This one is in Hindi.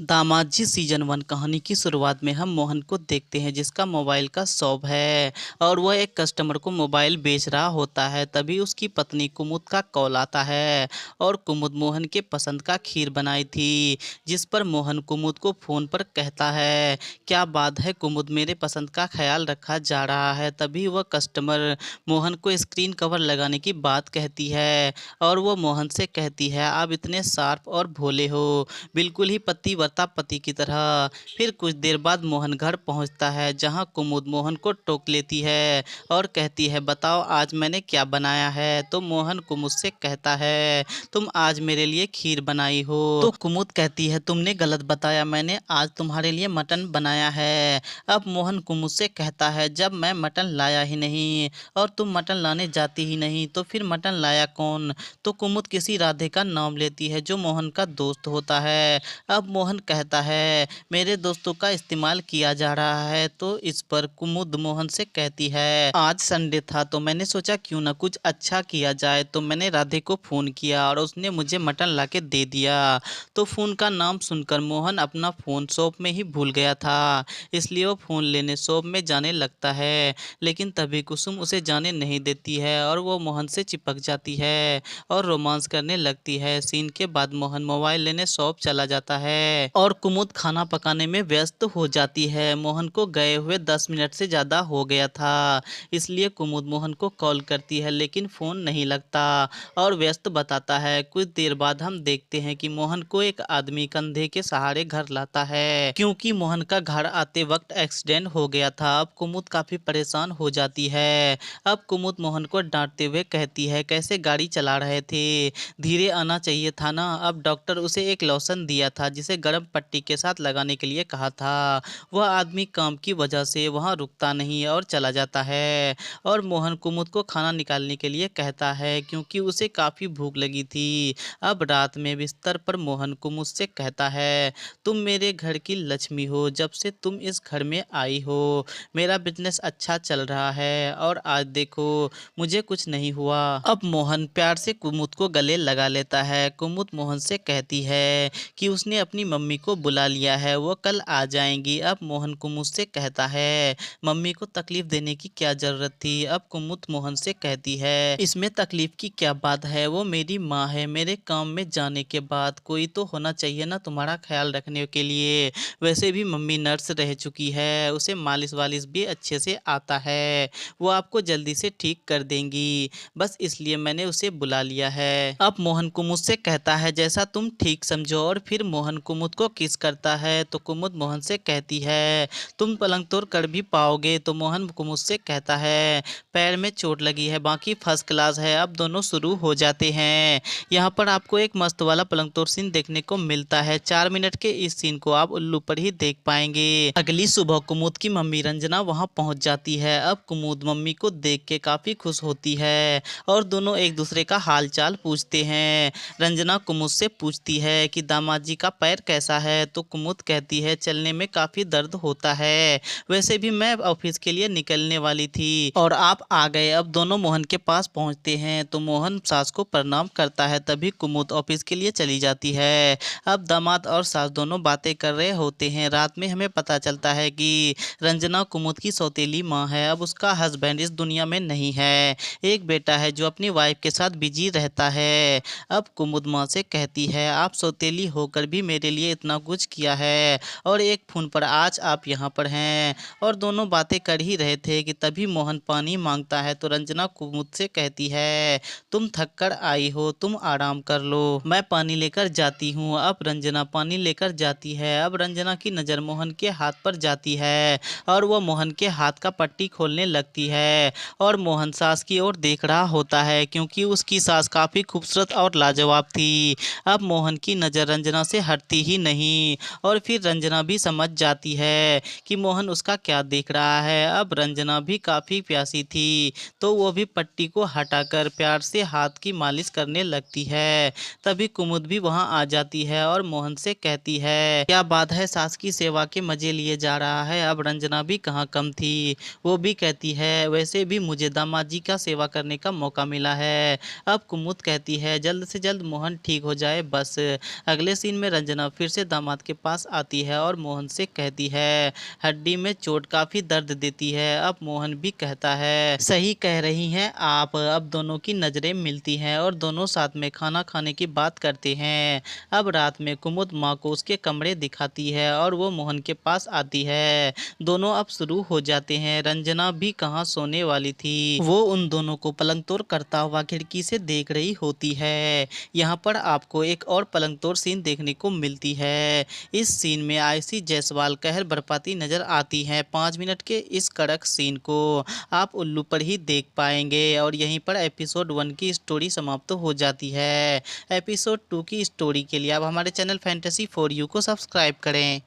दामाद जी सीजन 1 कहानी की शुरुआत में हम मोहन को देखते हैं जिसका मोबाइल का शॉप है और वह एक कस्टमर को मोबाइल बेच रहा होता है। तभी उसकी पत्नी कुमुद का कॉल आता है और कुमुद मोहन के पसंद का खीर बनाई थी, जिस पर मोहन कुमुद को फ़ोन पर कहता है, क्या बात है कुमुद, मेरे पसंद का ख्याल रखा जा रहा है। तभी वह कस्टमर मोहन को स्क्रीन कवर लगाने की बात कहती है और वो मोहन से कहती है, आप इतने शार्प और भोले हो, बिल्कुल ही पतिव्रता पति की तरह। फिर कुछ देर बाद मोहन घर पहुंचता है जहां कुमुद मोहन को टोक लेती है और कहती है, बताओ आज मैंने क्या बनाया है। तो मोहन कुमुद से कहता है, तुम आज मेरे लिए खीर बनाई हो। तो कुमुद कहती है, तुमने गलत बताया, मैंने आज तुम्हारे लिए मटन बनाया है। अब मोहन कुमुद से कहता है, जब मैं मटन लाया ही नहीं और तुम मटन लाने जाती ही नहीं तो फिर मटन लाया कौन। तो कुमुद किसी राधे का नाम लेती है जो मोहन का दोस्त होता है। अब मोहन कहता है, मेरे दोस्तों का इस्तेमाल किया जा रहा है। तो इस पर कुमुद मोहन से कहती है, आज संडे था तो मैंने सोचा क्यों ना कुछ अच्छा किया जाए। तो मैंने राधे को फ़ोन किया और उसने मुझे मटन ला के दे दिया। तो फ़ोन का नाम सुनकर मोहन अपना फ़ोन शॉप में ही भूल गया था, इसलिए वो फ़ोन लेने शॉप में जाने लगता है। लेकिन तभी कुसुम उसे जाने नहीं देती है और वो मोहन से चिपक जाती है और रोमांस करने लगती है। सीन के बाद मोहन मोबाइल लेने शॉप चला जाता है और कुमुद खाना पकाने में व्यस्त हो जाती है। मोहन को गए हुए 10 मिनट से ज़्यादा हो गया था, इसलिए कुमुद मोहन को कॉल करती है लेकिन फ़ोन नहीं लगता और व्यस्त बताता है। कुछ देर बाद हम देखते हैं कि मोहन को एक आदमी कंधे के सहारे घर लाता है, क्योंकि मोहन का घर आते वक्त एक्सीडेंट हो गया था। अब कुमुद काफ़ी परेशान हो जाती है। अब कुमुद मोहन को डांटते हुए कहती है, कैसे गाड़ी चला रहे थे, धीरे आना चाहिए था ना। अब डॉक्टर उसे एक लोशन दिया था जिसे गर्म पट्टी के साथ लगाने के लिए कहा था। वह आदमी काम की वजह से वहां रुकता नहीं और चला जाता है और मोहन कुमुद को खाना निकालने के लिए कहता है क्योंकि उसे काफ़ी भूख लगी थी। अब रात में बिस्तर पर मोहन कुमुद से कहता है, तुम मेरे घर की लक्ष्मी हो, जब से तुम इस घर में आई हो मेरा बिजनेस अच्छा चल रहा है और आज देखो मुझे कुछ नहीं हुआ। अब मोहन प्यार से कुमुद को गले लगा लेता है। कुमुद मोहन से कहती है कि उसने अपनी मम्मी को बुला लिया है, वो कल आ जाएंगी। अब मोहन कुमुद से कहता है, मम्मी को तकलीफ देने की क्या जरूरत थी। अब कुमुद मोहन से कहती है, इसमें तकलीफ की क्या बात है, वो मेरी माँ है, मेरे काम में जाने के बाद कोई तो होना चाहिए ना तुम्हारा ख्याल रखने के लिए। वैसे भी मम्मी नर्स रह चुकी है, उसे मालिश वालिश भी अच्छे से आता है, वो आपको जल्दी से ठीक कर देंगी, बस इसलिए मैंने उसे बुला लिया है। अब मोहन कुमुद से कहता है, जैसा तुम ठीक समझो। और फिर मोहन कुमुद को किस करता है तो कुमुद मोहन से कहती है, तुम पलंग तोड़ कर भी पाओगे। तो मोहन कुमुद से कहता है, पैर में चोट लगी है, बाकी फर्स्ट क्लास है। अब दोनों शुरू हो जाते हैं। यहाँ पर आपको एक मस्त वाला पलंग तोड़ सीन देखने को मिलता है। 4 मिनट के इस सीन को आप उल्लू पर ही देख पाएंगे। अगली सुबह कुमुद की मम्मी रंजना वहां पहुंच जाती है। अब कुमुद मम्मी को देख के काफी खुश होती है और दोनों एक दूसरे का हाल चाल पूछते हैं। रंजना कुमुद से पूछती है कि दामाद जी का पैर कैसा है। तो कुमुद कहती है, चलने में काफ़ी दर्द होता है, वैसे भी मैं ऑफिस के लिए निकलने वाली थी और आप आ गए। अब दोनों मोहन के पास पहुंचते हैं तो मोहन सास को प्रणाम करता है। तभी कुमुद ऑफिस के लिए चली जाती है। अब दामाद और सास दोनों बातें कर रहे होते हैं। रात में हमें पता चलता है कि रंजना कुमुद की सौतेली माँ है। अब उसका हस्बैंड इस दुनिया में नहीं है, एक बेटा है जो अपनी वाइफ के साथ बिजी रहता है। अब कुमुद माँ से कहती है, आप सौतेली होकर भी मेरे लिए इतना कुछ किया है और एक फ़ोन पर आज आप यहाँ पर हैं। और दोनों बातें कर ही रहे थे कि तभी मोहन पानी मांगता है। तो रंजना कुमुद से कहती है, तुम थक कर आई हो, तुम आराम कर लो, मैं पानी लेकर जाती हूँ। अब रंजना पानी लेकर जाती है। अब रंजना की नज़र मोहन के हाथ पर जाती है और वह मोहन के हाथ का पट्टी खोलने लगती है और मोहन सास की ओर देख रहा होता है क्योंकि उसकी सास काफ़ी खूबसूरत और लाजवाब थी। अब मोहन की नज़र रंजना से हटती ही नहीं और फिर रंजना भी समझ जाती है कि मोहन उसका क्या देख रहा है। अब रंजना भी काफ़ी प्यासी थी तो वो भी पट्टी को हटाकर प्यार से हाथ की मालिश करने लगती है। तभी कुमुद भी वहाँ आ जाती है और मोहन से कहती है, क्या बात है, सास की सेवा के मजे लिए जा रहा है। अब रंजना भी कहाँ कम थी, वो भी कहती है, वैसे भी मुझे दामाद जी का सेवा करने का मौका मिला है। अब कुमुद कहती है, जल्द से जल्द मोहन ठीक हो जाए बस। अगले सीन में रंजना फिर से दामाद के पास आती है और मोहन से कहती है, हड्डी में चोट काफ़ी दर्द देती है। अब मोहन भी कहता है, सही कह रही हैं आप। अब दोनों की नज़रें मिलती हैं और दोनों साथ में खाना खाने की बात करते हैं। अब रात में कुमुद माँ को उसके कमरे दिखाती है और वो मोहन के पास आती है। दोनों अब शुरू हो जाते हैं। रंजना भी कहाँ सोने वाली थी, वो उन दोनों को पलंग तोड़ करता हुआ खिड़की से देख रही होती है। यहाँ पर आपको एक और पलंग तोड़ सीन देखने को मिलती है। इस सीन में आयशी जायसवाल कहर बरपाती नजर आती हैं। 5 मिनट के इस कड़क सीन को आप उल्लू पर ही देख पाएंगे और यहीं पर एपिसोड 1 की स्टोरी समाप्त हो जाती है। एपिसोड 2 की स्टोरी के लिए आप हमारे चैनल फैंटेसी फॉर यू को सब्सक्राइब करें।